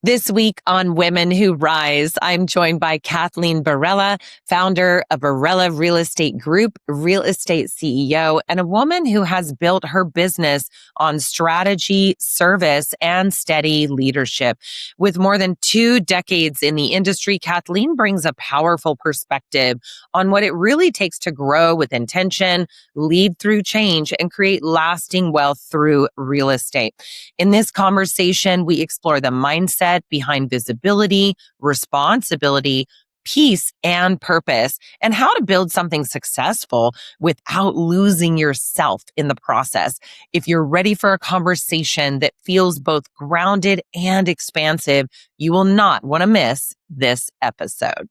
This week on Women Who Rise, I'm joined by Cathleen Barela, founder of Barela Real Estate Group, real estate CEO, and a woman who has built her business on strategy, service, and steady leadership. With more than 2 decades in the industry, Kathleen brings a powerful perspective on what it really takes to grow with intention, lead through change, and create lasting wealth through real estate. In this conversation, we explore the mindset behind visibility, responsibility, peace, and purpose, and how to build something successful without losing yourself in the process. If you're ready for a conversation that feels both grounded and expansive, you will not want to miss this episode.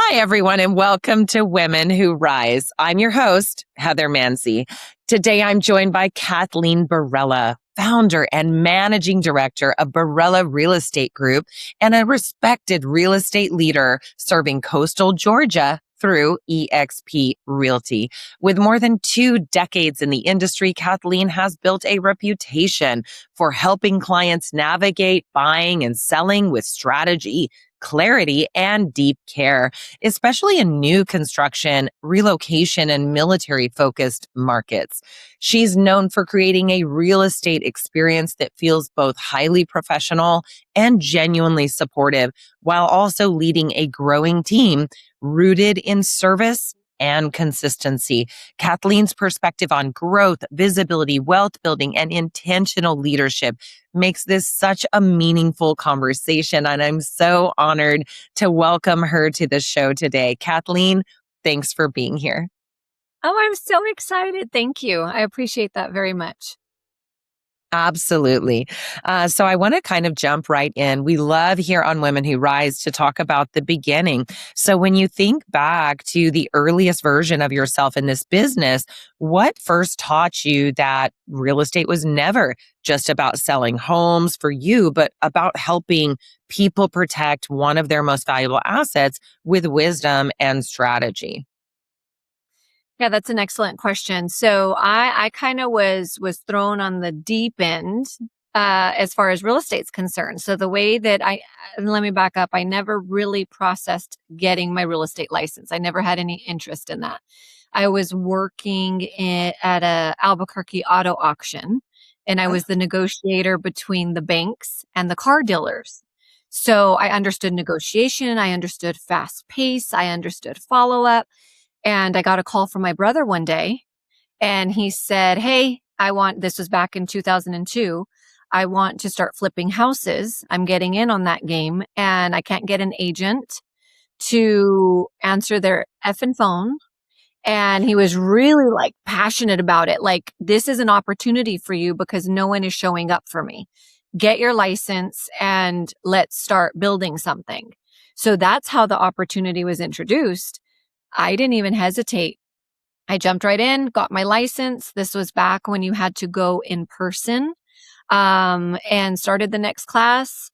Hi, everyone, and welcome to Women Who Rise. I'm your host, Heather Manzi. Today, I'm joined by Cathleen Barela, founder and managing director of Barela Real Estate Group and a respected real estate leader serving coastal Georgia through eXp Realty. With more than 2 decades in the industry, Kathleen has built a reputation for helping clients navigate buying and selling with strategy, clarity, and deep care, especially in new construction, relocation, and military-focused markets. She's known for creating a real estate experience that feels both highly professional and genuinely supportive, while also leading a growing team rooted in service and consistency. Kathleen's perspective on growth, visibility, wealth building, and intentional leadership makes this such a meaningful conversation. And I'm so honored to welcome her to the show today. Kathleen, thanks for being here. Oh, I'm so excited. Thank you. I appreciate that very much. Absolutely. So I want to kind of jump right in. We love here on Women Who Rise to talk about the beginning. So when you think back to the earliest version of yourself in this business, what first taught you that real estate was never just about selling homes for you, but about helping people protect one of their most valuable assets with wisdom and strategy? Yeah, that's an excellent question. So I kind of was thrown on the deep end as far as real estate's concerned. So the way that let me back up. I never really processed getting my real estate license. I never had any interest in that. I was working at a Albuquerque auto auction, and I was the negotiator between the banks and the car dealers. So I understood negotiation. I understood fast pace. I understood follow up. And I got a call from my brother one day, and he said, "Hey, this was back in 2002. I want to start flipping houses. I'm getting in on that game, and I can't get an agent to answer their effing phone." And he was really passionate about it. Like, this is an opportunity for you because no one is showing up for me. Get your license and let's start building something. So that's how the opportunity was introduced. I didn't even hesitate. I jumped right in, got my license. This was back when you had to go in person, and started the next class,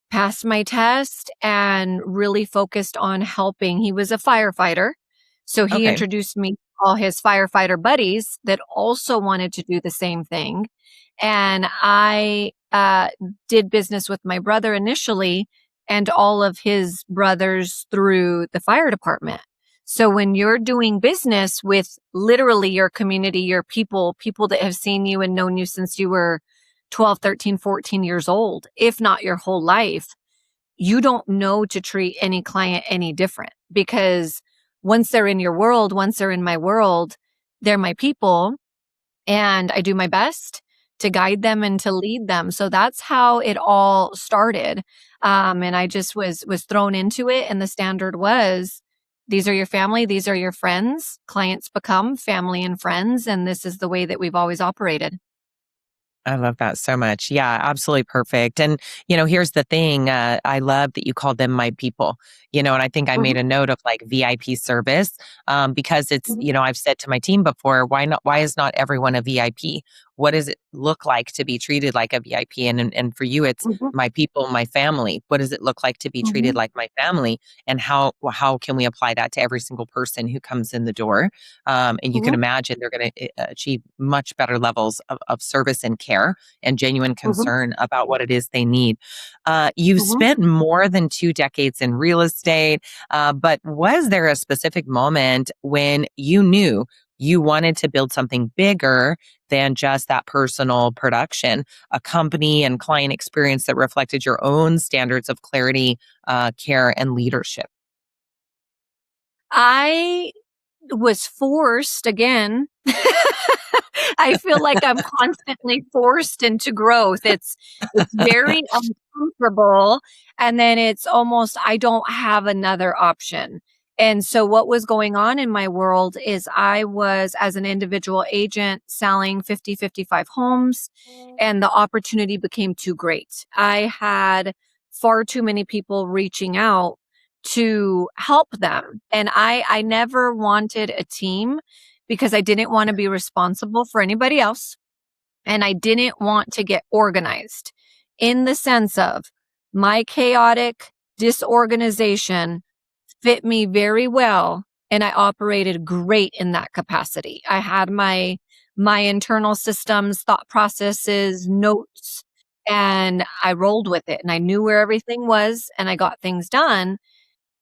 passed my test, and really focused on helping. He was a firefighter, so he introduced me to all his firefighter buddies that also wanted to do the same thing. And I did business with my brother initially and all of his brothers through the fire department. So when you're doing business with literally your community, your people that have seen you and known you since you were 12, 13, 14 years old, if not your whole life, you don't know to treat any client any different, because once they're in your world, once they're in my world, they're my people, and I do my best to guide them and to lead them. So that's how it all started. And I just was thrown into it. And the standard was, these are your family, these are your friends. Clients become family and friends. And this is the way that we've always operated. I love that so much. Yeah, absolutely perfect. And, here's the thing. I love that you called them my people, and I think I made Mhm, a note of like VIP service because it's, mhm, I've said to my team before, why is not everyone a VIP? What does it look like to be treated like a VIP? And for you, it's mhm, my people, my family. What does it look like to be treated mhm, like my family? And how can we apply that to every single person who comes in the door? And you can mhm, imagine they're going to achieve much better levels of service and care and genuine mhm, concern about what it is they need. You've mhm. spent more than 2 decades in real estate, but was there a specific moment when you knew you wanted to build something bigger than just that personal production, a company and client experience that reflected your own standards of clarity, care, and leadership? I was forced again. I feel like I'm constantly forced into growth. It's very uncomfortable, and then it's almost I don't have another option. And so what was going on in my world is I was as an individual agent selling 50, 55 homes, and the opportunity became too great. I had far too many people reaching out to help them. And I never wanted a team because I didn't want to be responsible for anybody else. And I didn't want to get organized in the sense of my chaotic disorganization fit me very well. And I operated great in that capacity. I had my internal systems, thought processes, notes, and I rolled with it and I knew where everything was and I got things done.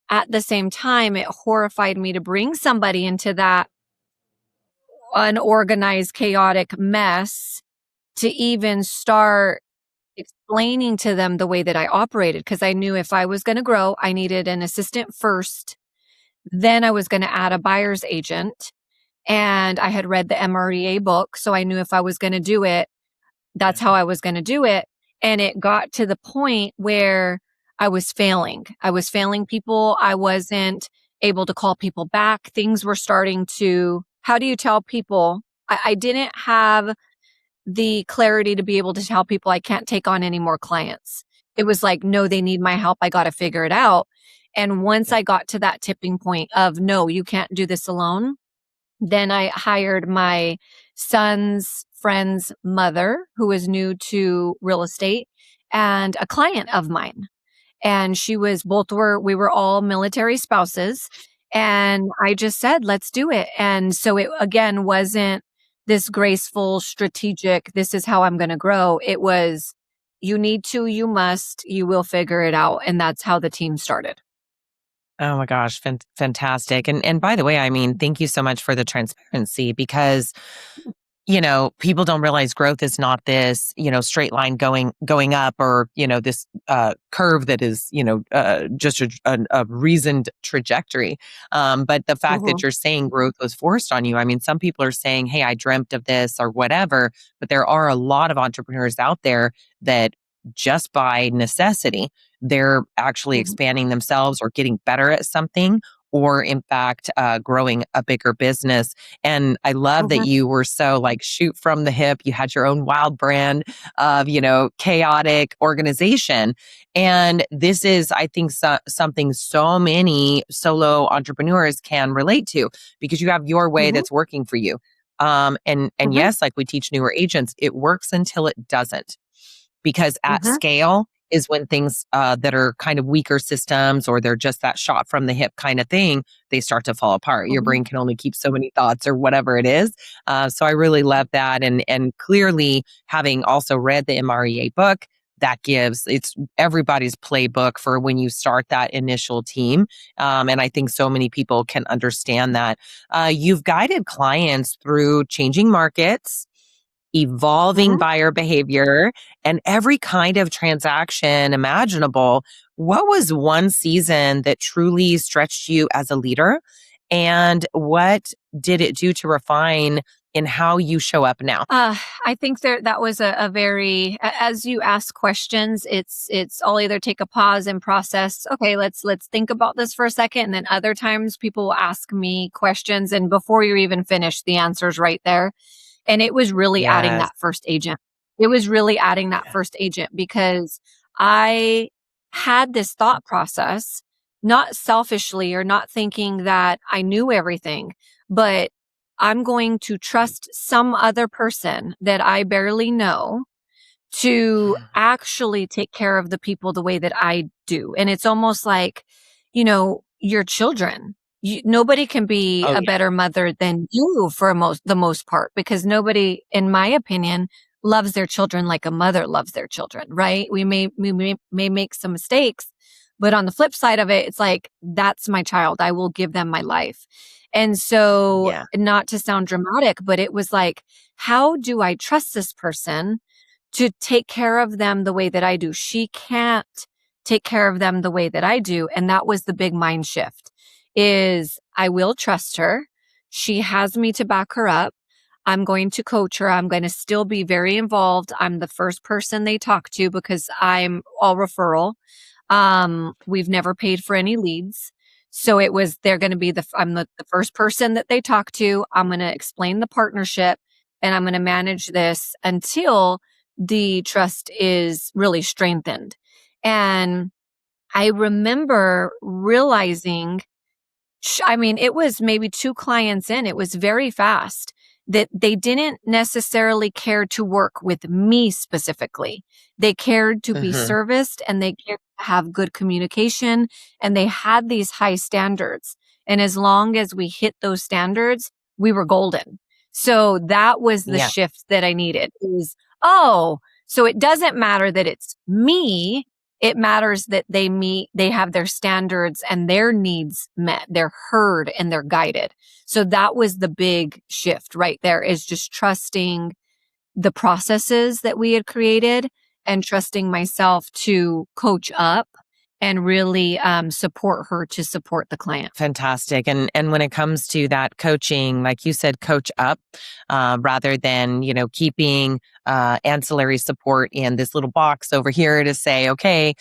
At the same time, it horrified me to bring somebody into that unorganized, chaotic mess to even start explaining to them the way that I operated. Cause I knew if I was going to grow, I needed an assistant first. Then I was going to add a buyer's agent. And I had read the MREA book. So I knew if I was going to do it, that's how I was going to do it. And it got to the point where I was failing. I was failing people. I wasn't able to call people back. Things were starting to, how do you tell people? I didn't have the clarity to be able to tell people I can't take on any more clients. It was like, no, they need my help. I got to figure it out. And once I got to that tipping point of, no, you can't do this alone, then I hired my son's friend's mother, who was new to real estate, and a client of mine. And we were all military spouses. And I just said, let's do it. And so it again wasn't this graceful, strategic, this is how I'm going to grow. It was, you need to, you must, you will figure it out. And that's how the team started. Oh my gosh, fantastic. And by the way, I mean, thank you so much for the transparency because people don't realize growth is not this, straight line going up or, this curve that is, just a reasoned trajectory. But the fact that Mhm, you're saying growth was forced on you, I mean, some people are saying, hey, I dreamt of this or whatever, but there are a lot of entrepreneurs out there that just by necessity, they're actually mhm, expanding themselves or getting better at something or in fact growing a bigger business. And I love that mhm, you were so like shoot from the hip. You had your own wild brand of, chaotic organization. And this is, I think, something so many solo entrepreneurs can relate to because you have your way mhm, that's working for you. And mhm, yes, like we teach newer agents, it works until it doesn't because at mhm, scale is when things that are kind of weaker systems or they're just that shot from the hip kind of thing, they start to fall apart. Your mhm, brain can only keep so many thoughts or whatever it is. So I really love that. And clearly having also read the MREA book, that gives it's everybody's playbook for when you start that initial team. And I think so many people can understand that. You've guided clients through changing markets, evolving mhm. buyer behavior, and every kind of transaction imaginable. What was one season that truly stretched you as a leader? And what did it do to refine in how you show up now? Uh, I think that was a very as you ask questions, it's I'll either take a pause and process. Okay, let's think about this for a second, and then other times people will ask me questions, and before you're even finished, the answer's right there. And it was really adding Yes. that first agent. It was really adding that first agent because I had this thought process, not selfishly or not thinking that I knew everything, but I'm going to trust some other person that I barely know to actually take care of the people the way that I do. And it's almost like, your children. Nobody can be Oh a yeah. better mother than you for the most part, because nobody, in my opinion, loves their children like a mother loves their children, right? We may make some mistakes, but on the flip side of it, it's like, that's my child. I will give them my life. And so, Yeah. not to sound dramatic, but it was like, how do I trust this person to take care of them the way that I do? She can't take care of them the way that I do. And that was the big mind shift, is I will trust her. She has me to back her up. I'm going to coach her. I'm going to still be very involved. I'm the first person they talk to because I'm all referral. We've never paid for any leads. So they're going to be I'm the first person that they talk to. I'm going to explain the partnership, and I'm going to manage this until the trust is really strengthened. And I remember realizing, it was maybe 2 clients in, it was very fast, that they didn't necessarily care to work with me specifically. They cared to be Hmm. serviced, and they cared to have good communication, and they had these high standards. And as long as we hit those standards, we were golden. So that was the Yeah. shift that I needed. It was, oh, so it doesn't matter that it's me. It matters that they have their standards and their needs met. They're heard and they're guided. So that was the big shift right there, is just trusting the processes that we had created and trusting myself to coach up and really support her to support the client. Fantastic. And when it comes to that coaching, like you said, coach up, rather than, keeping ancillary support in this little box over here to say, okay,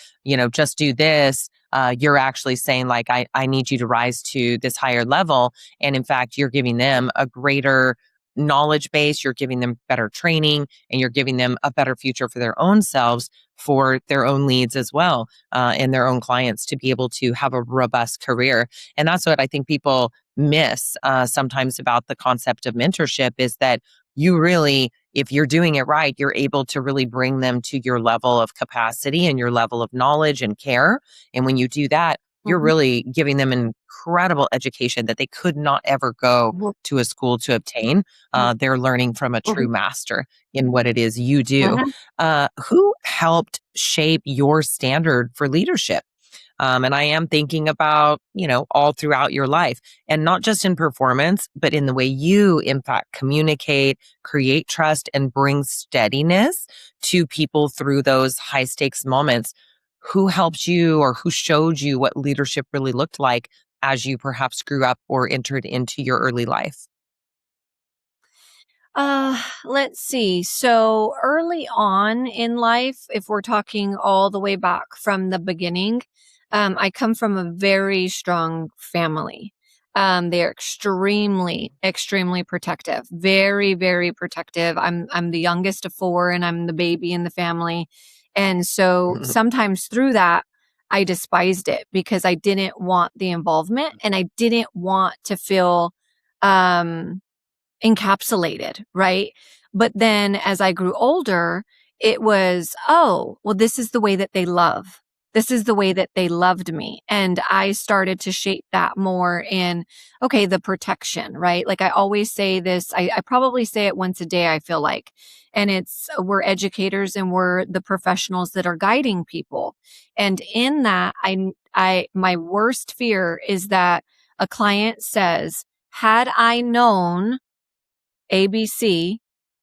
just do this. You're actually saying, like, I need you to rise to this higher level. And in fact, you're giving them a greater knowledge base, you're giving them better training, and you're giving them a better future for their own selves, for their own leads as well, and their own clients, to be able to have a robust career. And that's what I think people miss sometimes about the concept of mentorship, is that you really, if you're doing it right, you're able to really bring them to your level of capacity and your level of knowledge and care. And when you do that, you're Mhm. really giving them an incredible education that they could not ever go Mhm. to a school to obtain. They're learning from a true Mhm. master in what it is you do. Mhm. Who helped shape your standard for leadership? And I am thinking about, all throughout your life, and not just in performance, but in the way you, in fact, communicate, create trust, and bring steadiness to people through those high stakes moments. Who helped you, or who showed you what leadership really looked like as you perhaps grew up or entered into your early life? Let's see. So early on in life, if we're talking all the way back from the beginning, I come from a very strong family. They're extremely, extremely protective, very, very protective. I'm the youngest of 4, and I'm the baby in the family. And so sometimes through that, I despised it because I didn't want the involvement, and I didn't want to feel, um, encapsulated, right? But then as I grew older, it was, oh, well, this is the way that they love. This is the way that they loved me. And I started to shape that more in, okay, the protection, right? Like I always say this, I probably say it once a day, I feel like. And it's, we're educators and we're the professionals that are guiding people. And in that, my worst fear is that a client says, had I known ABC,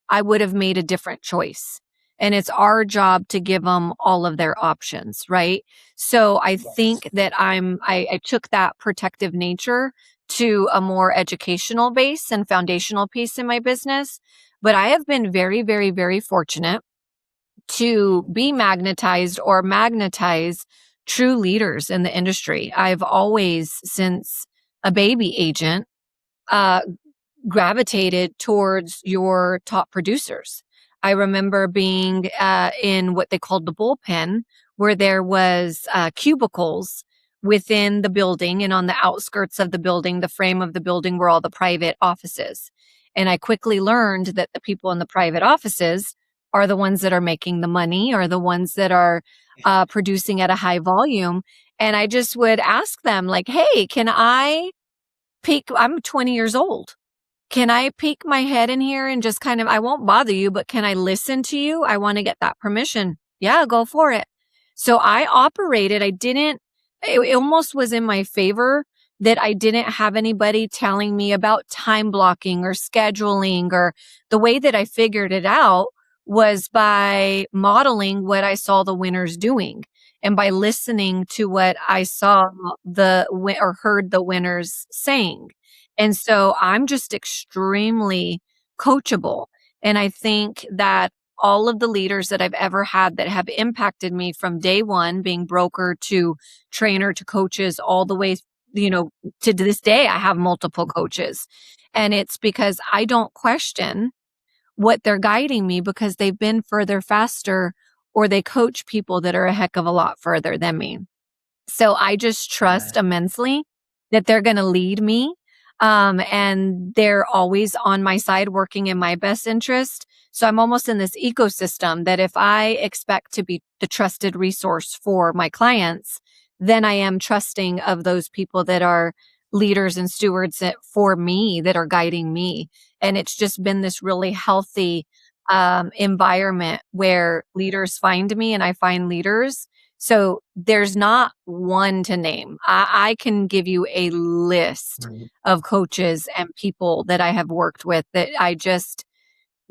I would have made a different choice. And it's our job to give them all of their options, right? So I Yes. think that I took that protective nature to a more educational base and foundational piece in my business. But I have been very, very, very fortunate to be magnetized or magnetize true leaders in the industry. I've always, since a baby agent, uh, gravitated towards your top producers. I remember being in what they called the bullpen, where there was cubicles within the building, and on the outskirts of the building, the frame of the building, were all the private offices. And I quickly learned that the people in the private offices are the ones that are making the money, are the ones that are producing at a high volume. And I just would ask them, like, hey, can I peek? I'm 20 years old. Can I peek my head in here and just kind of, I won't bother you, but can I listen to you? I want to get that permission. Yeah, go for it. So I operated, it almost was in my favor that I didn't have anybody telling me about time blocking or scheduling, or the way that I figured it out was by modeling what I saw the winners doing, and by listening to what I saw or heard the winners saying. And so I'm just extremely coachable. And I think that all of the leaders that I've ever had that have impacted me from day one, being broker to trainer to coaches, all the way, to this day, I have multiple coaches. And it's because I don't question what they're guiding me, because they've been further faster, or they coach people that are a heck of a lot further than me. So I just trust immensely that they're going to lead me. And they're always on my side, working in my best interest. So I'm almost in this ecosystem that if I expect to be the trusted resource for my clients, then I am trusting of those people that are leaders and stewards for me, that are guiding me. And it's just been this really healthy environment where leaders find me and I find leaders. So there's not one to name. I can give you a list of coaches and people that I have worked with that I just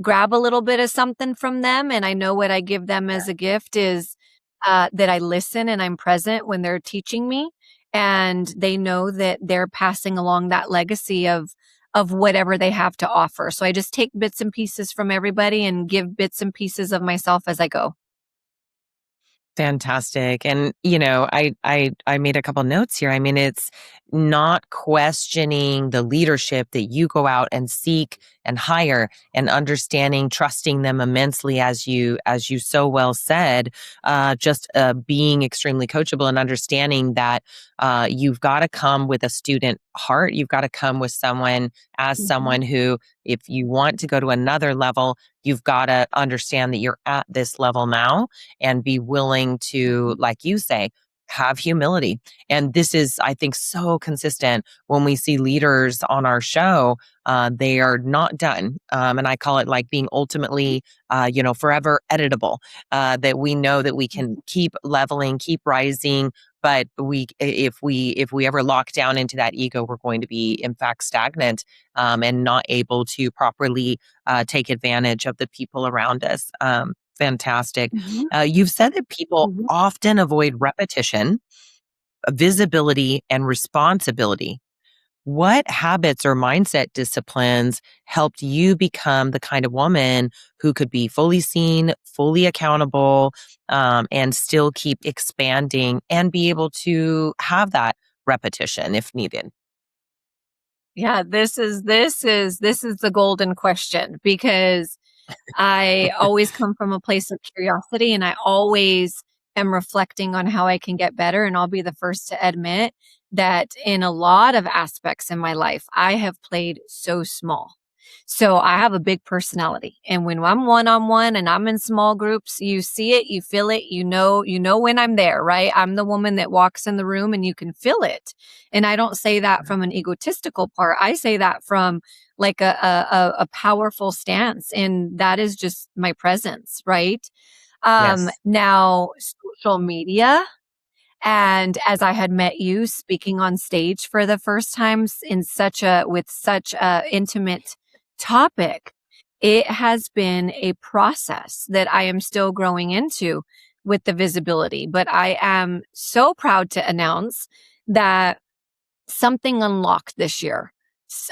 grab a little bit of something from them. And I know what I give them as a gift is that I listen and I'm present when they're teaching me. And they know that they're passing along that legacy of whatever they have to offer. So I just take bits and pieces from everybody and give bits and pieces of myself as I go. Fantastic. And, I made a couple notes here. I mean, it's not questioning the leadership that you go out and seek and hire, and understanding, trusting them immensely, as you so well said, just being extremely coachable, and understanding that you've got to come with a student heart. You've got to come with someone who, if you want to go to another level, you've got to understand that you're at this level now, and be willing to, like you say, have humility. And this is, I think, so consistent when we see leaders on our show. They are not done. And I call it like being ultimately, forever editable, that we know that we can keep leveling, keep rising. But if we ever lock down into that ego, we're going to be, in fact, stagnant, and not able to properly take advantage of the people around us. Fantastic. Mhm. You've said that people often avoid repetition, visibility, and responsibility. What habits or mindset disciplines helped you become the kind of woman who could be fully seen, fully accountable, and still keep expanding and be able to have that repetition if needed? Yeah, this is the golden question, because I always come from a place of curiosity, and I always am reflecting on how I can get better. And I'll be the first to admit that in a lot of aspects in my life, I have played so small. So I have a big personality. And when I'm one on one and I'm in small groups, you see it, you feel it, you know when I'm there, right? I'm the woman that walks in the room and you can feel it. And I don't say that from an egotistical part. I say that from like a powerful stance. And that is just my presence, right? Yes. Now social media, and as I had met you speaking on stage for the first time with such a intimate topic, it has been a process that I am still growing into with the visibility. But I am so proud to announce that something unlocked this year.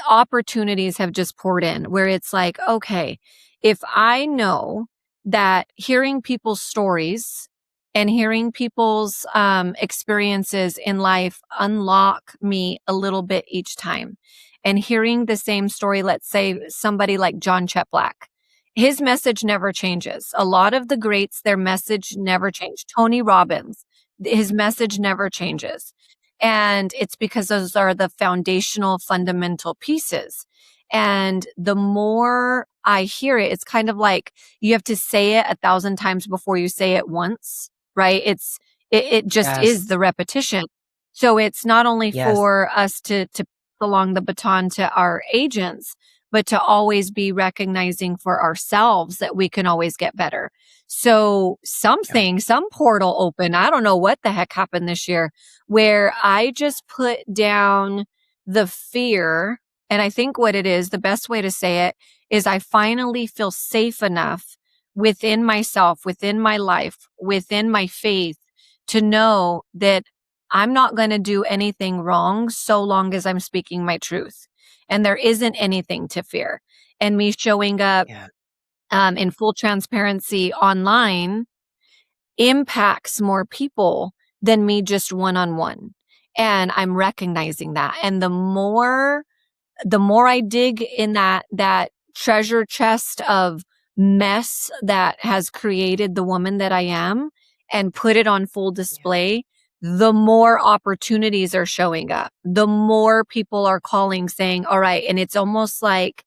Opportunities have just poured in where it's like, okay, if I know that hearing people's stories and hearing people's experiences in life unlock me a little bit each time, and hearing the same story, let's say somebody like John Chet Black, his message never changes. A lot of the greats, their message never changed. Tony Robbins, his message never changes. And it's because those are the foundational fundamental pieces. And the more I hear it, it's kind of like you have to say it 1,000 times before you say it once, right? It just is Yes. the repetition. So it's not only Yes. for us to along the baton to our agents, but to always be recognizing for ourselves that we can always get better. So Yeah. some portal open. I don't know what the heck happened this year where I just put down the fear. And I think what it is, the best way to say it is I finally feel safe enough within myself, within my life, within my faith to know that I'm not going to do anything wrong so long as I'm speaking my truth. And there isn't anything to fear. And me showing up Yeah. in full transparency online impacts more people than me just one on one. And I'm recognizing that. And the more I dig in that treasure chest of mess that has created the woman that I am and put it on full Yeah. display, the more opportunities are showing up. The more people are calling saying, all right. And it's almost like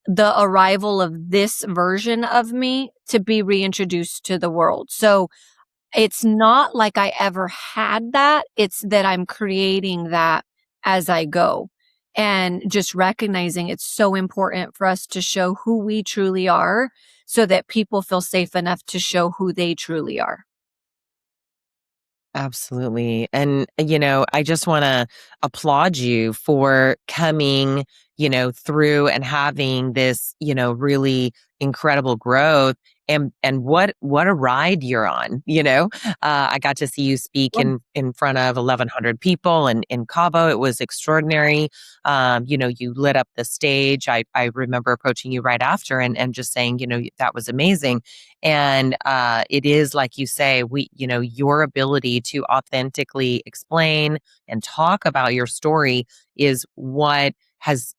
the arrival of this version of me to be reintroduced to the world. So it's not like I ever had that. It's that I'm creating that as I go and just recognizing it's so important for us to show who we truly are so that people feel safe enough to show who they truly are. Absolutely. And, I just want to applaud you for coming, through and having this, really incredible growth. And what a ride you're on, I got to see you speak in front of 1,100 people in Cabo. It was extraordinary. You lit up the stage. I remember approaching you right after and just saying, that was amazing. And it is like you say, your ability to authentically explain and talk about your story is what has,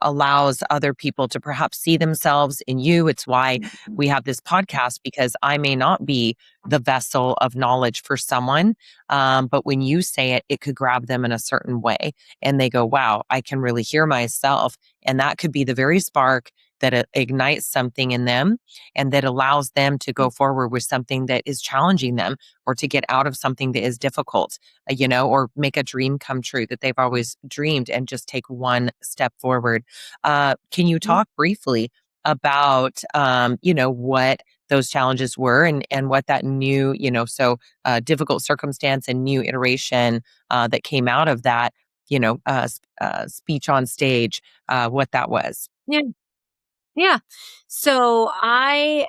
allows other people to perhaps see themselves in you. It's why we have this podcast, because I may not be the vessel of knowledge for someone. But when you say it, it could grab them in a certain way. And they go, wow, I can really hear myself. And that could be the very spark that ignites something in them and that allows them to go forward with something that is challenging them, or to get out of something that is difficult, or make a dream come true that they've always dreamed and just take one step forward. Can you talk briefly about, what those challenges were, and what that new, difficult circumstance and new iteration that came out of that, speech on stage, what that was? Yeah. Yeah. So I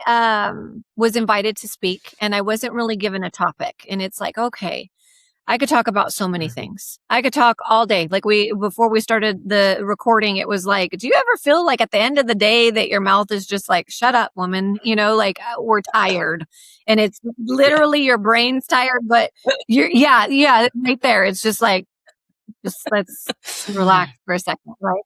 was invited to speak and I wasn't really given a topic. And it's like, okay, I could talk about so many Mhm. things. I could talk all day. Like before we started the recording, it was like, do you ever feel like at the end of the day that your mouth is just like, shut up, woman? Like we're tired. And it's Yeah. literally your brain's tired, but yeah, right there. It's just like, just let's relax for a second, right?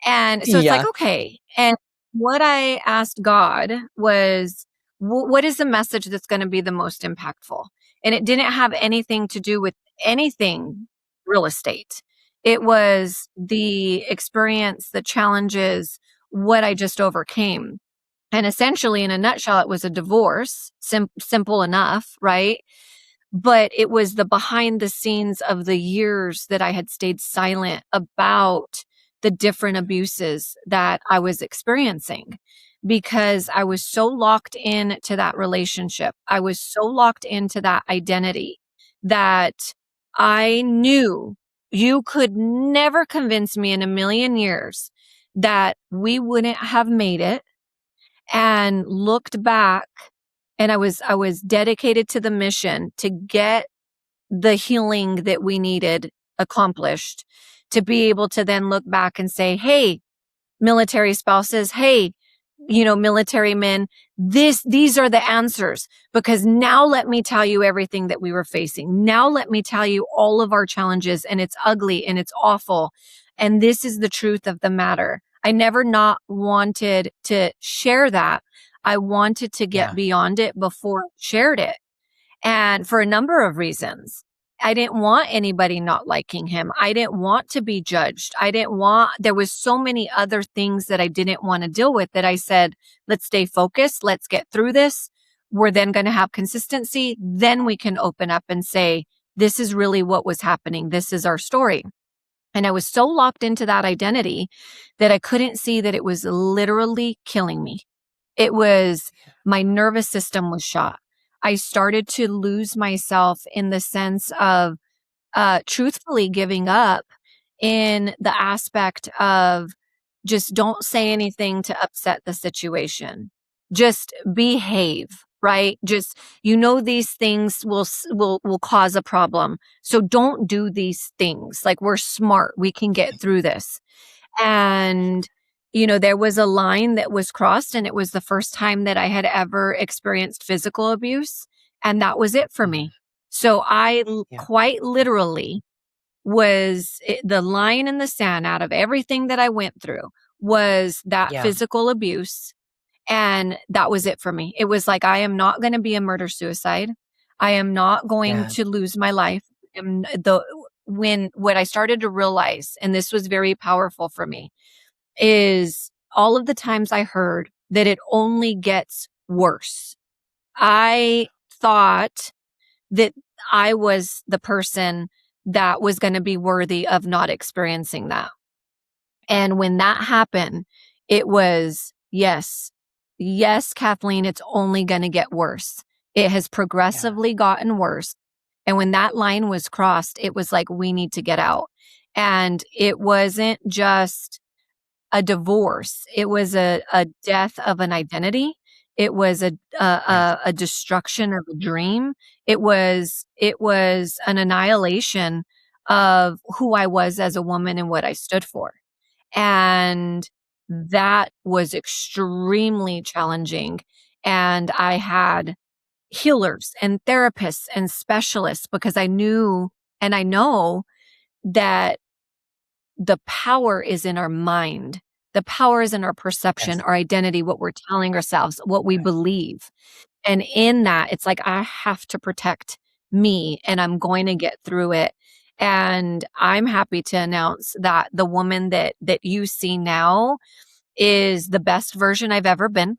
And so it's like, Yeah. okay. And what I asked God was, what is the message that's going to be the most impactful? And it didn't have anything to do with anything real estate. It was the experience, the challenges, what I just overcame. And essentially, in a nutshell, it was a divorce, simple enough, right? But it was the behind the scenes of the years that I had stayed silent about the different abuses that I was experiencing because I was so locked into that relationship. I was so locked into that identity that I knew you could never convince me in a million years that we wouldn't have made it, and looked back, and I was dedicated to the mission to get the healing that we needed accomplished, to be able to then look back and say, hey, military spouses, hey, military men, these are the answers, because now let me tell you everything that we were facing. Now let me tell you all of our challenges, and it's ugly and it's awful. And this is the truth of the matter. I never not wanted to share that. I wanted to get Yeah. beyond it before I shared it. And for a number of reasons. I didn't want anybody not liking him. I didn't want to be judged. There was so many other things that I didn't want to deal with that I said, let's stay focused. Let's get through this. We're then going to have consistency. Then we can open up and say, this is really what was happening. This is our story. And I was so locked into that identity that I couldn't see that it was literally killing me. It was, my nervous system was shot. I started to lose myself in the sense of truthfully giving up in the aspect of just don't say anything to upset the situation. Just behave, right? Just, these things will cause a problem. So don't do these things. Like, we're smart. We can get through this. And, there was a line that was crossed, and it was the first time that I had ever experienced physical abuse. And that was it for me. So quite literally the line in the sand out of everything that I went through was that Yeah. physical abuse. And that was it for me. It was like, I am not going to be a murder suicide. I am not going Yeah. to lose my life. What I started to realize, and this was very powerful for me, is all of the times I heard that it only gets worse. I thought that I was the person that was going to be worthy of not experiencing that. And when that happened, it was, yes, Kathleen, it's only going to get worse. It has progressively gotten worse. And when that line was crossed, it was like, we need to get out. And it wasn't just a divorce. It was a death of an identity. It was a destruction of a dream. It was an annihilation of who I was as a woman and what I stood for. And that was extremely challenging. And I had healers and therapists and specialists because I knew and I know that the power is in our mind. The power is in our perception, Yes. our identity, what we're telling ourselves, what we believe. And in that, it's like, I have to protect me and I'm going to get through it. And I'm happy to announce that the woman that you see now is the best version I've ever been,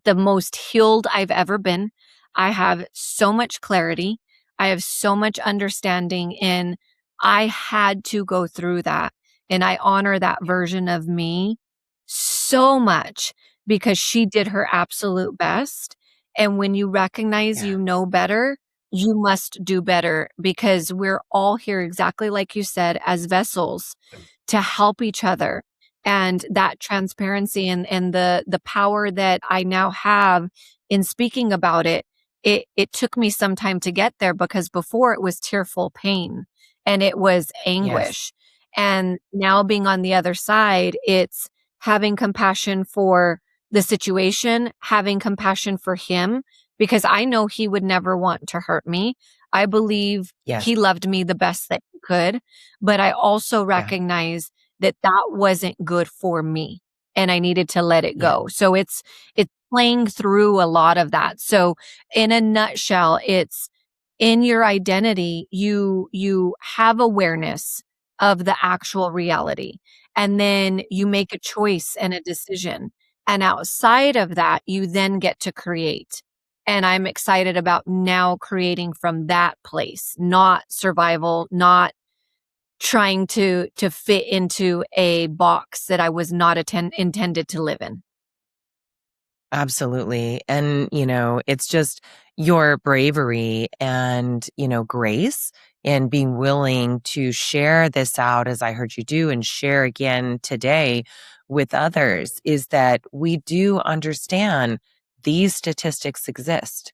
the most healed I've ever been. I have so much clarity. I have so much understanding in I had to go through that. And I honor that version of me so much because she did her absolute best. And when you recognize you know better, you must do better because we're all here, exactly like you said, as vessels to help each other. And that transparency and the power that I now have in speaking about it, it took me some time to get there because before it was tearful pain and it was Yes. anguish. And now being on the other side, it's having compassion for the situation, having compassion for him, because I know he would never want to hurt me. I believe Yes. he loved me the best that he could, but I also recognize that wasn't good for me and I needed to let it go. So it's playing through a lot of that. So in a nutshell, it's in your identity, you have awareness of the actual reality. And then you make a choice and a decision. And outside of that, you then get to create. And I'm excited about now creating from that place, not survival, not trying to fit into a box that I was not intended to live in. Absolutely. And, it's just your bravery and, grace and being willing to share this out as I heard you do and share again today with others is that we do understand these statistics exist.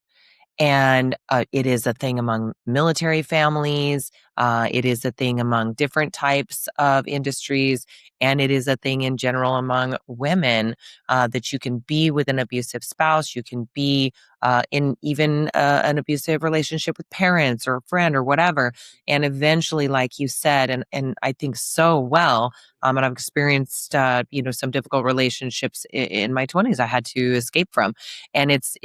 And it is a thing among military families. It is a thing among different types of industries. And it is a thing in general among women that you can be with an abusive spouse. You can be in even an abusive relationship with parents or a friend or whatever. And eventually, like you said, and I think so well, and I've experienced, some difficult relationships in my 20s I had to escape from. And it's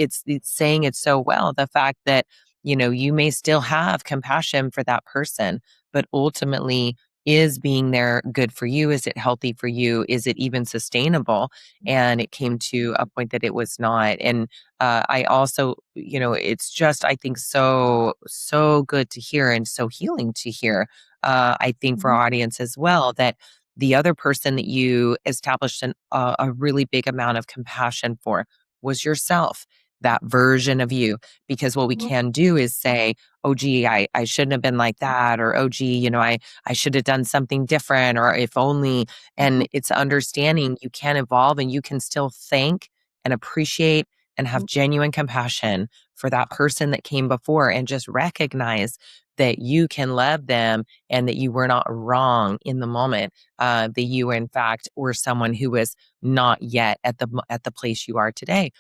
saying it so well, the fact that, you may still have compassion for that person, but ultimately, is being there good for you? Is it healthy for you? Is it even sustainable? And it came to a point that it was not. And I also, it's just, I think, so, so good to hear and so healing to hear. I think for Mhm. our audience as well, that the other person that you established a really big amount of compassion for was yourself, that version of you. Because what we Mhm. can do is say, oh, gee, I shouldn't have been like that. Or, oh, gee, I should have done something different. Or if only. Mhm. And it's understanding you can evolve and you can still thank and appreciate and have Mhm. genuine compassion for that person that came before and just recognize that you can love them and that you were not wrong in the moment, that you in fact were someone who was not yet at the place you are today.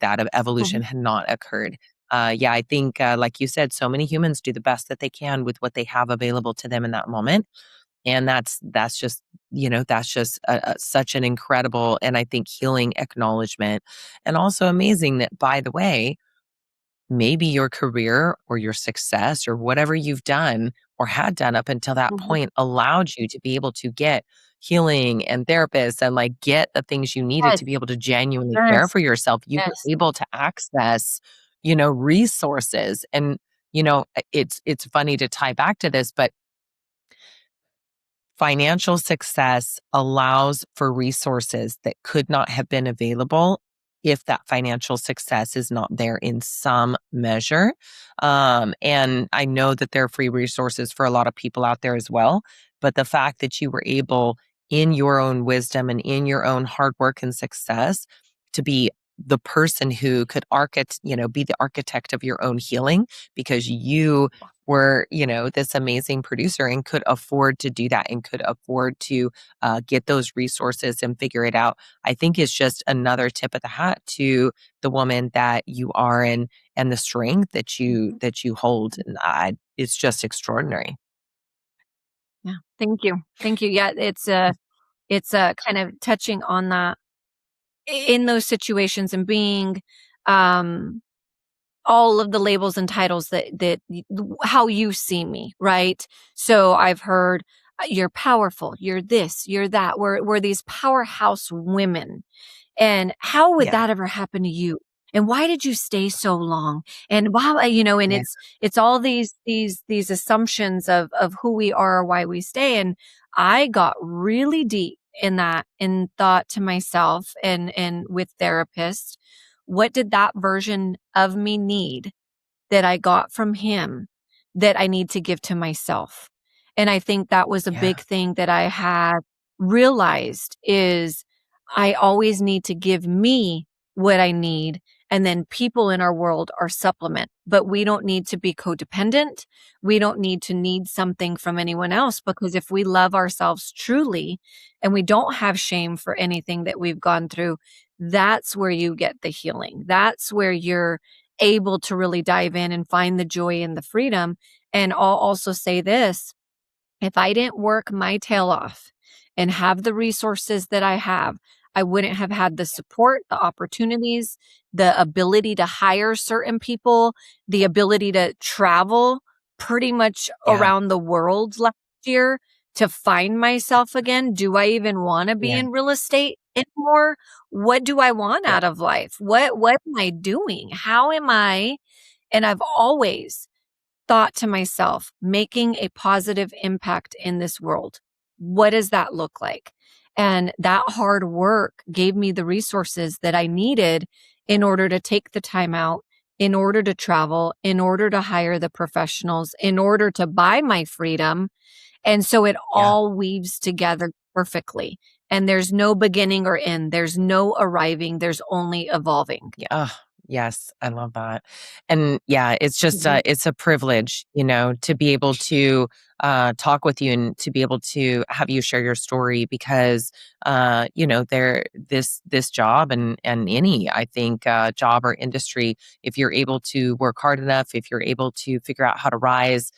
That of Mhm. evolution had not occurred. Yeah, I think, like you said, so many humans do the best that they can with what they have available to them in that moment, and that's just such an incredible and I think healing acknowledgement, and also amazing that, by the way, maybe your career or your success or whatever you've done or had done up until that Mhm. point allowed you to be able to get healing and therapists and like get the things you needed Yes, to be able to genuinely care yes, for yourself. You were yes. able to access, resources. And, it's funny to tie back to this, but financial success allows for resources that could not have been available if that financial success is not there in some measure. And I know that there are free resources for a lot of people out there as well. But the fact that you were able, in your own wisdom and in your own hard work and success, to be the person who could be the architect of your own healing because you were, this amazing producer and could afford to do that and could afford to get those resources and figure it out. I think is just another tip of the hat to the woman that you are and the strength Mhm. that you hold. And it's just extraordinary. Yeah. Thank you. Thank you. Yeah, it's kind of touching on that in those situations and being, um all of the labels and titles how you see me, right? So I've heard, you're powerful, you're this, you're that. We're these powerhouse women. And how would Yeah. that ever happen to you? And why did you stay so long? And wow, and Yeah. it's all these assumptions of who we are, why we stay. And I got really deep in that and thought to myself and with therapists, what did that version of me need that I got from him that I need to give to myself? And I think that was a Yeah. big thing that I had realized is I always need to give me what I need, and then people in our world are supplement. But we don't need to be codependent. We don't need to need something from anyone else, because if we love ourselves truly and we don't have shame for anything that we've gone through, that's where you get the healing. That's where you're able to really dive in and find the joy and the freedom. And I'll also say this, if I didn't work my tail off and have the resources that I have, I wouldn't have had the support, the opportunities, the ability to hire certain people, the ability to travel pretty much Yeah. around the world last year to find myself again. Do I even want to be Yeah. in real estate anymore? What do I want Yeah. out of life? What am I doing? How am I? And I've always thought to myself, making a positive impact in this world. What does that look like? And that hard work gave me the resources that I needed in order to take the time out, in order to travel, in order to hire the professionals, in order to buy my freedom. And so it Yeah. all weaves together perfectly. And there's no beginning or end. There's no arriving. There's only evolving. Yeah. Yes, I love that. And yeah, it's just Mhm. it's a privilege, to be able to talk with you and to be able to have you share your story because there this job and any I think job or industry, if you're able to work hard enough, if you're able to figure out how to rise,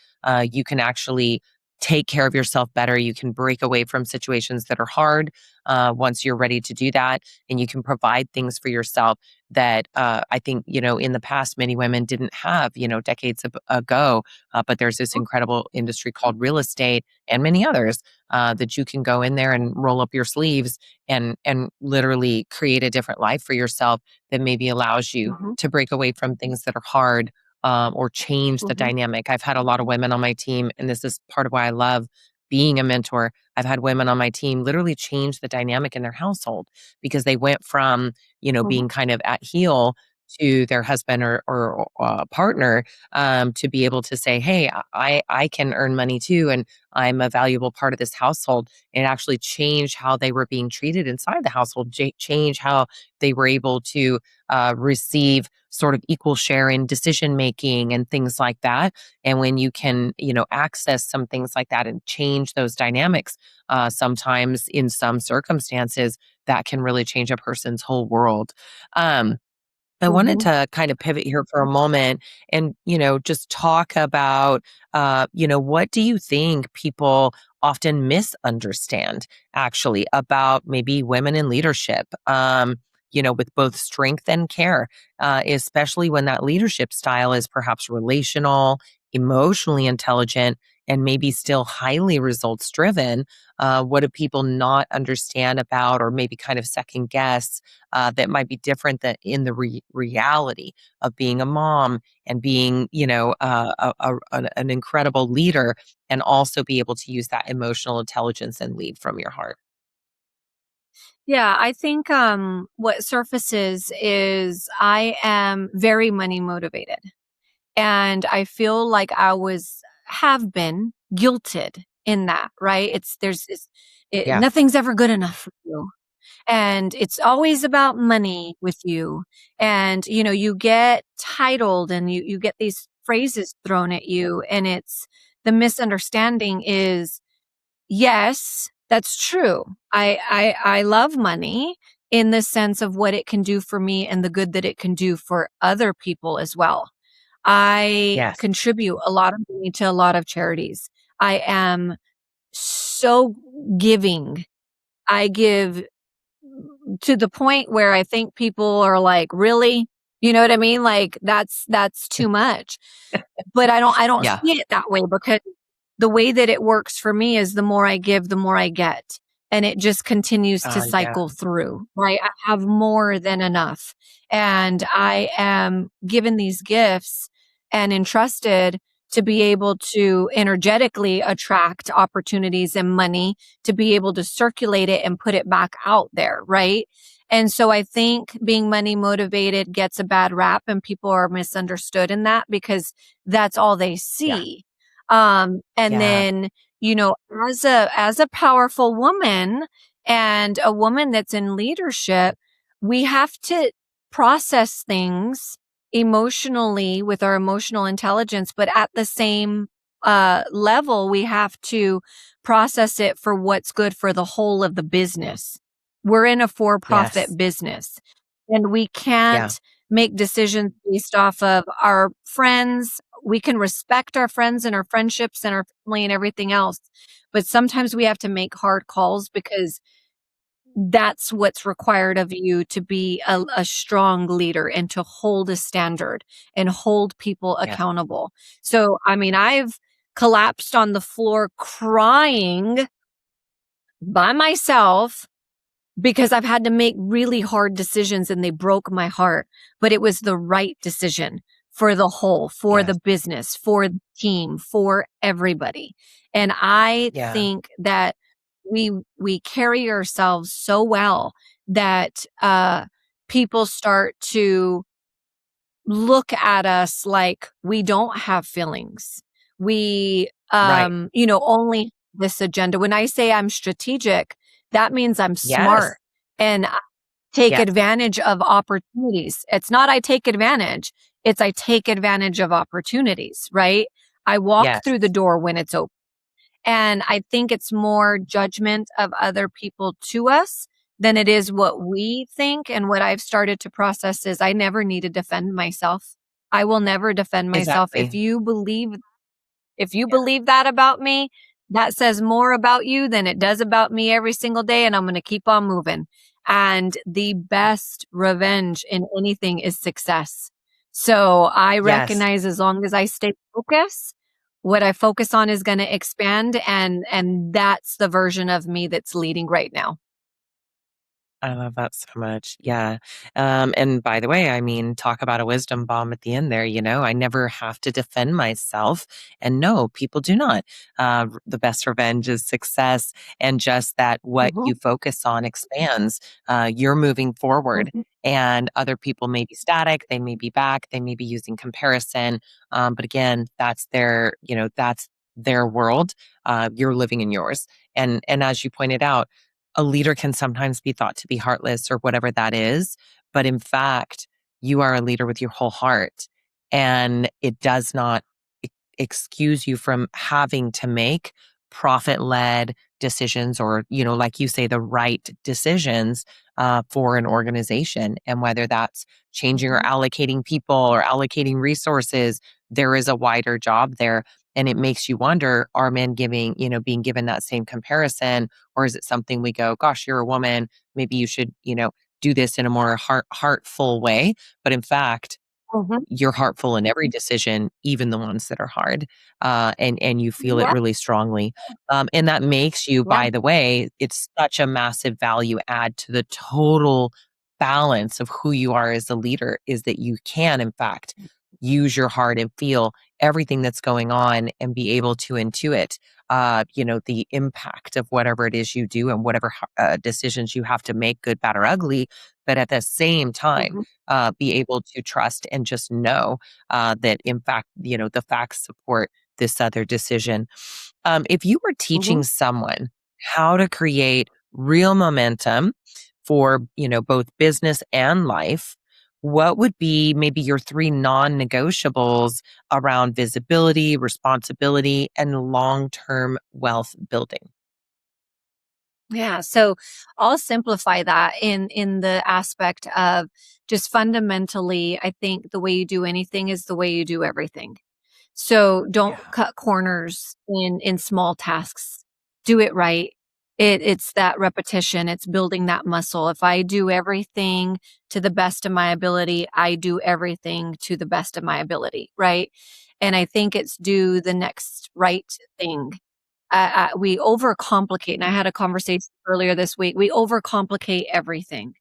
you can actually take care of yourself better. You can break away from situations that are hard once you're ready to do that, and you can provide things for yourself that I think, in the past, many women didn't have, decades ago. But there's this incredible industry called real estate and many others that you can go in there and roll up your sleeves and literally create a different life for yourself that maybe allows you Mhm. to break away from things that are hard or change the Mhm. dynamic. I've had a lot of women on my team, and this is part of why I love being a mentor. I've had women on my team literally change the dynamic in their household because they went from Mhm. being kind of at heel to their husband or partner, to be able to say, "Hey, I can earn money too, and I'm a valuable part of this household." And it actually changed how they were being treated inside the household, change how they were able to receive sort of equal share in decision making and things like that. And when you can, access some things like that and change those dynamics, sometimes in some circumstances, that can really change a person's whole world. Um, I wanted Mhm. to kind of pivot here for a moment and, just talk about, what do you think people often misunderstand actually about maybe women in leadership, with both strength and care, especially when that leadership style is perhaps relational, emotionally intelligent, and maybe still highly results driven. What do people not understand about or maybe kind of second guess that might be different than in the reality of being a mom and being, an incredible leader, and also be able to use that emotional intelligence and lead from your heart. Yeah, I think what surfaces is I am very money motivated. And I feel like have been guilted in that, right? Yeah. Nothing's ever good enough for you. And it's always about money with you. And, you get titled and you get these phrases thrown at you. And the misunderstanding is, yes, that's true. I love money in the sense of what it can do for me and the good that it can do for other people as well. I Yes. contribute a lot of money to a lot of charities. I am so giving. I give to the point where I think people are like, "Really?" You know what I mean? Like that's too much. But I don't Yeah. see it that way because the way that it works for me is the more I give, the more I get. And it just continues to Yeah. cycle through, right? I have more than enough. And I am given these gifts and entrusted to be able to energetically attract opportunities and money to be able to circulate it and put it back out there, right? And so I think being money motivated gets a bad rap and people are misunderstood in that because that's all they Yeah. see. And Yeah. then, as a powerful woman and a woman that's in leadership, we have to process things emotionally with our emotional intelligence, but at the same level, we have to process it for what's good for the whole of the business. We're in a Yes. for-profit business, and we Yeah. can't make decisions based off of our friends. We can respect our friends and our friendships and our family and everything else, but sometimes we have to make hard calls because that's what's required of you to be a strong leader and to hold a standard and hold people Yes. accountable. So, I mean, I've collapsed on the floor crying by myself because I've had to make really hard decisions and they broke my heart, but it was the right decision for the whole, for the Yes. business, for the team, for everybody. And I Yeah. think that we carry ourselves so well that people start to look at us like we don't have feelings. We, Right. only this agenda. When I say I'm strategic, that means I'm Yes. smart. And take Yes, advantage of opportunities. It's not I take advantage, it's I take advantage of opportunities, right? I walk yes, through the door when it's open. And I think it's more judgment of other people to us than it is what we think. And what I've started to process is I never need to defend myself. I will never defend myself. exactly. If you believe that about me, that says more about you than it does about me every single day. And I'm going to keep on moving. And the best revenge in anything is success. So I Yes. recognize as long as I stay focused, what I focus on is going to expand. And that's the version of me that's leading right now. I love that so much. Yeah. And by the way, I mean, talk about a wisdom bomb at the end there. I never have to defend myself. And no, people do not. The best revenge is success. And just that what Mhm, you focus on expands. You're moving forward. mhm, And other people may be static, they may be back, they may be using comparison. But again, that's their world. You're living in yours. And as you pointed out, a leader can sometimes be thought to be heartless or whatever that is. But in fact, you are a leader with your whole heart. And it does not excuse you from having to make profit led decisions or, like you say, the right decisions for an organization. And whether that's changing or mhm, allocating people or allocating resources, there is a wider job there. And it makes you wonder, are men being given that same comparison? Or is it something we go, gosh, you're a woman, maybe you should, do this in a more heartful way. But in fact, mhm. you're heartful in every decision, even the ones that are hard, and you feel it Yeah, really strongly. And that makes you, yeah. by the way, it's such a massive value add to the total balance of who you are as a leader, is that you can, in fact, use your heart and feel everything that's going on and be able to intuit, the impact of whatever it is you do and whatever decisions you have to make, good, bad, or ugly. But at the same time, Mhm, be able to trust and just know that, in fact, the facts support this other decision. If you were mhm. teaching someone how to create real momentum for, both business and life, what would be maybe your three non negotiables around visibility, responsibility, and long term wealth building? Yeah, so I'll simplify that in the aspect of just fundamentally, I think the way you do anything is the way you do everything. So don't Yeah. cut corners in small tasks. Do it right. It's that repetition, it's building that muscle. If I do everything to the best of my ability, I do everything to the best of my ability, right? And I think it's do the next right thing. We overcomplicate, and I had a conversation earlier this week. We overcomplicate everything.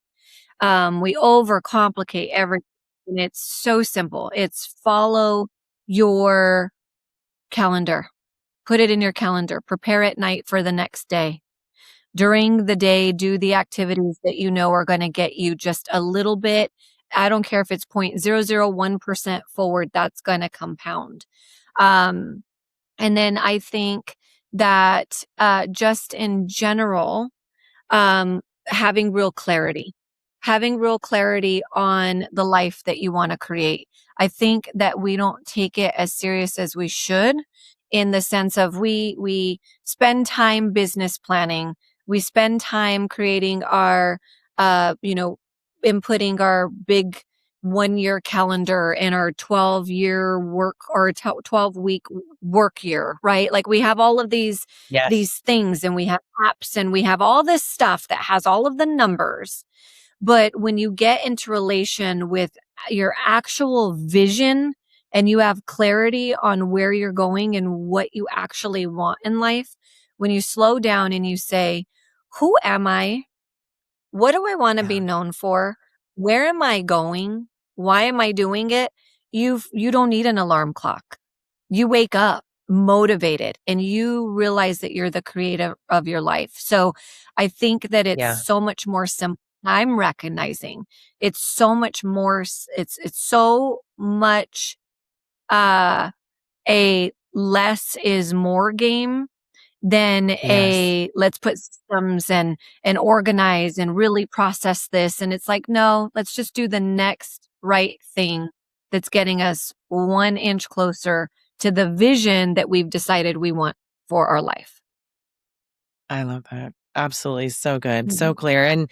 We overcomplicate everything, and it's so simple. It's follow your calendar. Put it in your calendar. Prepare at night for the next day. During the day, do the activities that you know are going to get you just a little bit. I don't care if it's 0.001% forward, that's going to compound. Um, and then I think that just in general, having real clarity on the life that you want to create. I think that we don't take it as serious as we should, in the sense of we spend time business planning, we spend time creating our, you know, inputting our big 1 year calendar and our 12-year work or 12-week work year, right? Like we have all of Yes. these things, and we have apps, and we have all this stuff that has all of the numbers. But when you get into relation with your actual vision, and you have clarity on where you're going and what you actually want in life, when you slow down and you say, who am I? What do I want to be Yeah. known for? Where am I going? Why am I doing it? You don't need an alarm clock. You wake up motivated, and you realize that you're the creator of your life. So I think that it's Yeah. so much more simple. I'm recognizing it's so much more it's so much uh a less is more game, than Yes. a let's put systems and organize and really process this. And it's like, no, let's just do the next right thing that's getting us 1 inch closer to the vision that we've decided we want for our life. I love that. Absolutely. So good. So Mhm. clear. And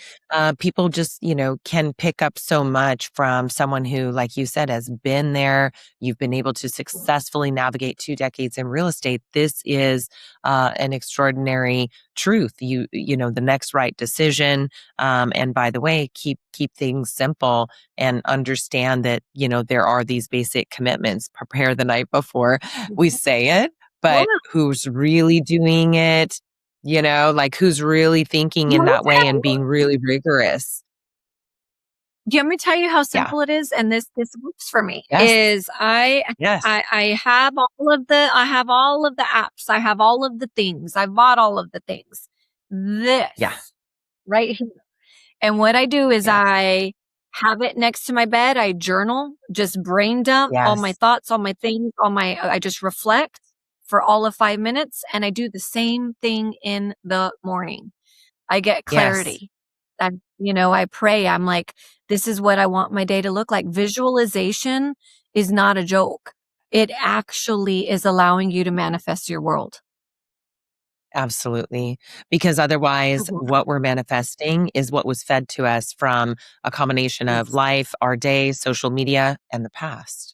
people just, can pick up so much from someone who, like you said, has been there. You've been able to successfully navigate 2 decades in real estate. This is an extraordinary truth. The next right decision. And by the way, keep things simple and understand that, there are these basic commitments. Prepare the night before. We Mhm. say it, Yeah. but who's really doing it? Like who's really thinking You in want that me to way tell and you? being really rigorous. Do you want me to tell you how Yeah. simple it is? And this works for me, Yes. is I Yes. I I have all of the apps, I have all of the things, I bought all of the things. Yeah. This right here. And what I do is Yes. I have it next to my bed, I journal, just brain dump all my Yes. thoughts, all my things, all my I just reflect for all of 5 minutes, and I do the same thing in the morning. I get Yes. clarity. I pray. I'm like, this is what I want my day to look like. Visualization is not a joke. It actually is allowing you to manifest your world. Absolutely. Because otherwise, Mhm. what we're manifesting is what was fed to us from a combination of Yes. life, our day, social media, and the past.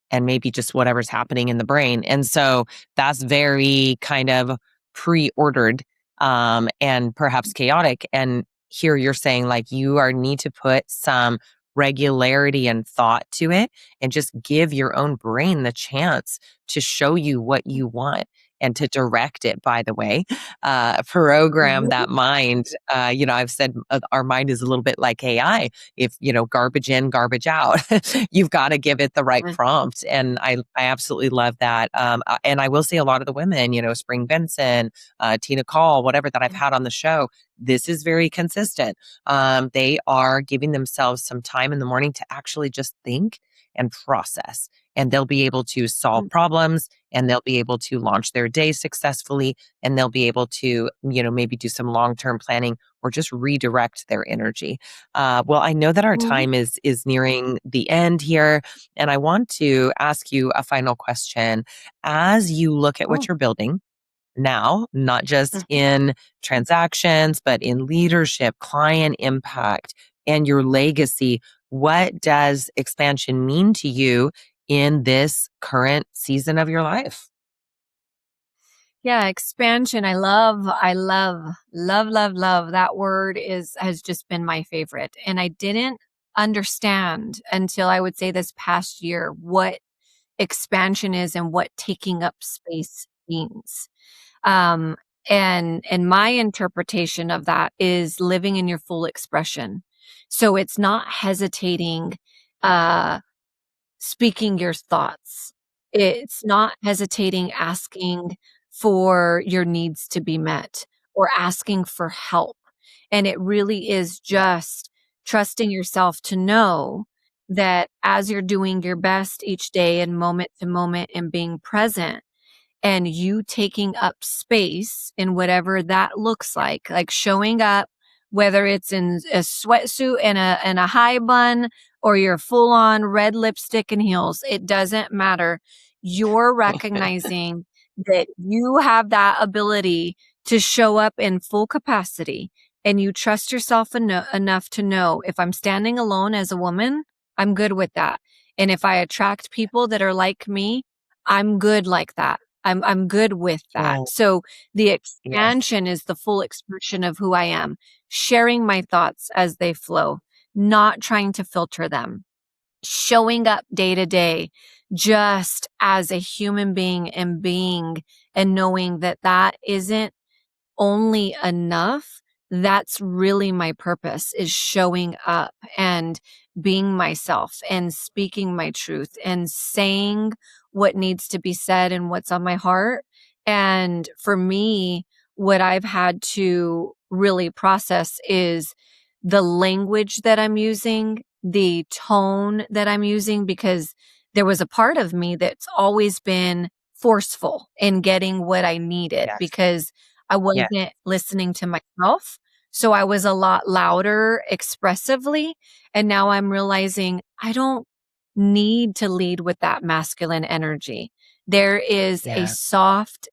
And maybe just whatever's happening in the brain. And so that's very kind of pre-ordered and perhaps chaotic. And here you're saying like you are need to put some regularity and thought to it and just give your own brain the chance to show you what you want and to direct it, by the way, program Mhm. that mind. I've said our mind is a little bit like AI. If, garbage in, garbage out, you've got to give it the right Mm, prompt. And I absolutely love that. And I will say a lot of the women, Spring Benson, Tina Call, whatever that I've mm, had on the show, this is very consistent. They are giving themselves some time in the morning to actually just think and process. And they'll be able to solve mm, problems and they'll be able to launch their day successfully and they'll be able to, maybe do some long-term planning or just redirect their energy. Well, I know that our mhm. time is nearing the end here, and I want to ask you a final question. As you look at what Oh, you're building now, not just mhm. in transactions, but in leadership, client impact, and your legacy, what does expansion mean to you in this current season of your life? Yeah, expansion. I love. That word has just been my favorite. And I didn't understand until I would say this past year what expansion is and what taking up space means. Um, and my interpretation of that is living in your full expression. So it's not hesitating, uh, speaking your thoughts. It's not hesitating asking for your needs to be met or asking for help. And it really is Yeah. just trusting yourself to know that as you're doing your best each day and moment to moment and being present, and you taking up space in whatever that looks like showing up, whether it's in a sweatsuit and a high bun or you're full on red lipstick and heels, it doesn't matter. You're recognizing that you have that ability to show up in full capacity and you trust yourself enough to know if I'm standing alone as a woman, I'm good with that. And if I attract people that are like me, I'm good like that. I'm good with that. Oh, So the yes. expansion is the full expression of who I am, sharing my thoughts as they flow, not trying to filter them, showing up day to day just as a human being and being and knowing that that isn't only enough. That's really my purpose, is showing up and being myself and speaking my truth and saying what needs to be said and what's on my heart. And for me, what I've had to really process is the language that I'm using, the tone that I'm using, because there was a part of me that's always been forceful in getting what I needed Yes. because I Yes. wasn't listening to myself. So I was a lot louder expressively. And now I'm realizing I don't need to lead with that masculine energy. There is a Yeah. soft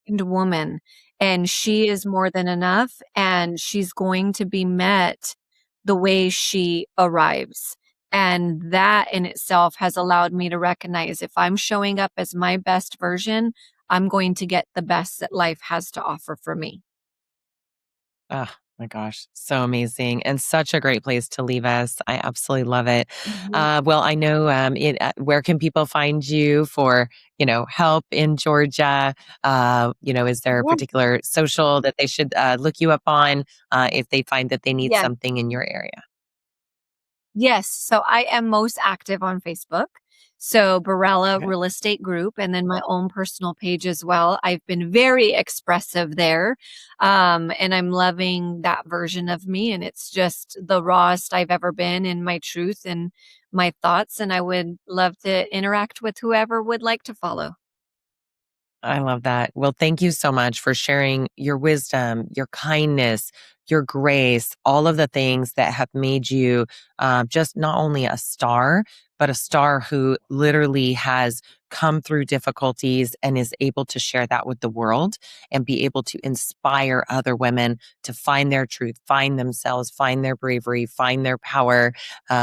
woman and she is more than enough and she's going to be met the way she arrives. And that in itself has allowed me to recognize if I'm showing up as my best version, I'm going to get the best that life has to offer for me. Oh my gosh, so amazing and such a great place to leave us. I absolutely love it. Mhm. Well, I know where can people find you for help in Georgia? Is there a Yeah. particular social that they should look you up on if they find that they need Yes. something in your area? Yes. So I am most active on Facebook. So Barela Okay. Real Estate Group, and then my own personal page as well. I've been very expressive there. And I'm loving that version of me. And it's just the rawest I've ever been in my truth and my thoughts. And I would love to interact with whoever would like to follow. I love that. Well, thank you so much for sharing your wisdom, your kindness, your grace, all of the things that have made you just not only a star, but a star who literally has come through difficulties and is able to share that with the world and be able to inspire other women to find their truth, find themselves, find their bravery, find their power,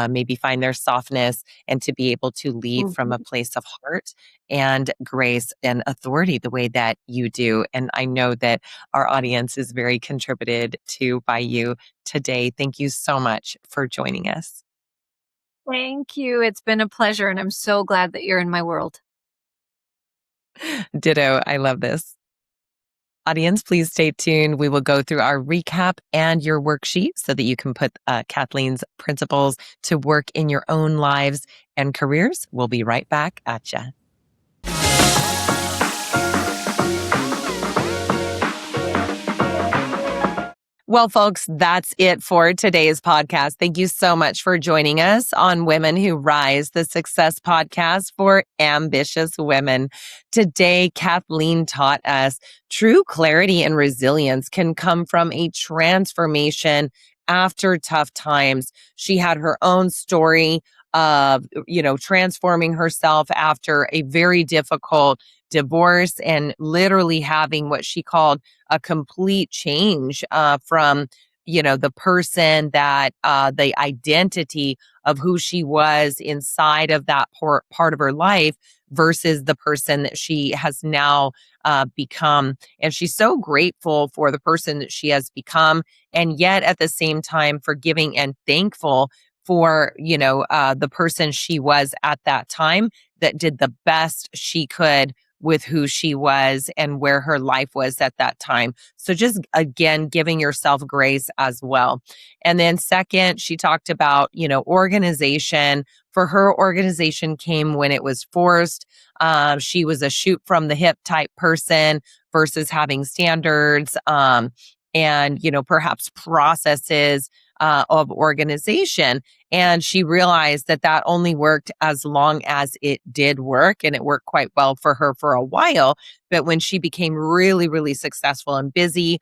maybe find their softness, and to be able to lead from a Mhm. place of heart and grace and authority the way that you do. And I know that our audience is very contributed to by you today. Thank you so much for joining us. Thank you. It's been a pleasure. And I'm so glad that you're in my world. Ditto. I love this. Audience, please stay tuned. We will go through our recap and your worksheet so that you can put Kathleen's principles to work in your own lives and careers. We'll be right back at you. Well, folks, that's it for today's podcast. Thank you so much for joining us on Women Who Rise, the success podcast for ambitious women. Today, Kathleen taught us true clarity and resilience can come from a transformation after tough times. She had her own story of, transforming herself after a very difficult divorce and literally having what she called a complete change from the person that the identity of who she was inside of that part of her life versus the person that she has now become. And she's so grateful for the person that she has become, and yet at the same time forgiving and thankful for the person she was at that time that did the best she could with who she was and where her life was at that time. So just again, giving yourself grace as well. And then second, she talked about, organization. For her, organization came when it was forced. She was a shoot from the hip type person versus having standards and, perhaps processes of organization. And she realized that that only worked as long as it did work. And it worked quite well for her for a while. But when she became really, really successful and busy,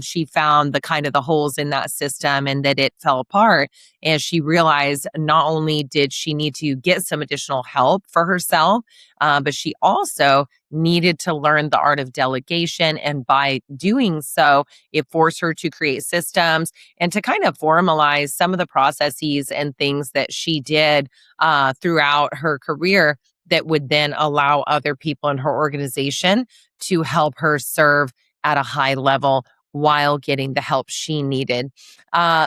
she found the kind of the holes in that system and that it fell apart. And she realized not only did she need to get some additional help for herself, but she also needed to learn the art of delegation. And by doing so, it forced her to create systems and to kind of formalize some of the processes and things that she did throughout her career that would then allow other people in her organization to help her serve at a high level while getting the help she needed.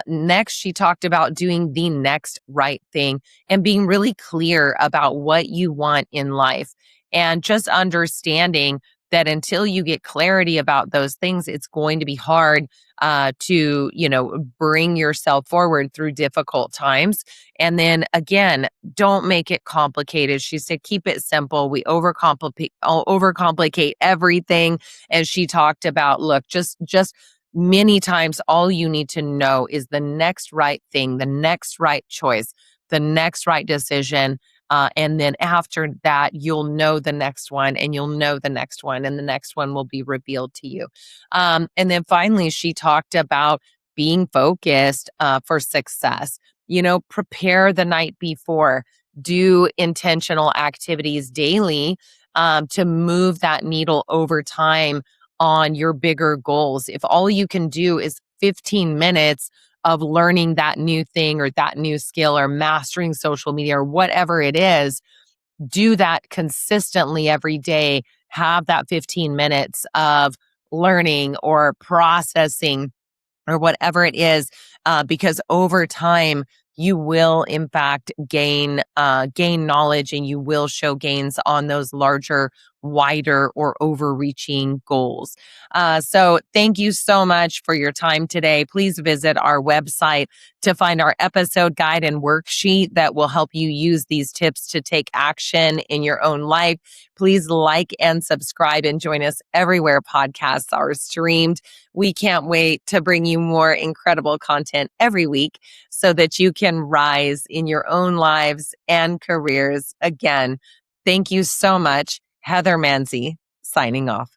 Next, she talked about doing the next right thing and being really clear about what you want in life and just understanding that until you get clarity about those things, it's going to be hard to, bring yourself forward through difficult times. And then again, don't make it complicated. She said, keep it simple. We overcomplicate everything. And she talked about, look, just many times, all you need to know is the next right thing, the next right choice, the next right decision. And then after that, you'll know the next one, and you'll know the next one, and the next one will be revealed to you. And then finally, she talked about being focused for success. Prepare the night before, do intentional activities daily to move that needle over time on your bigger goals. If all you can do is 15 minutes of learning that new thing or that new skill or mastering social media or whatever it is, do that consistently every day. Have that 15 minutes of learning or processing or whatever it is, because over time you will in fact gain knowledge, and you will show gains on those larger, wider, or overreaching goals. So thank you so much for your time today. Please visit our website to find our episode guide and worksheet that will help you use these tips to take action in your own life. Please like and subscribe and join us everywhere podcasts are streamed. We can't wait to bring you more incredible content every week so that you can rise in your own lives and careers. Again, thank you so much. Heather Manzi, signing off.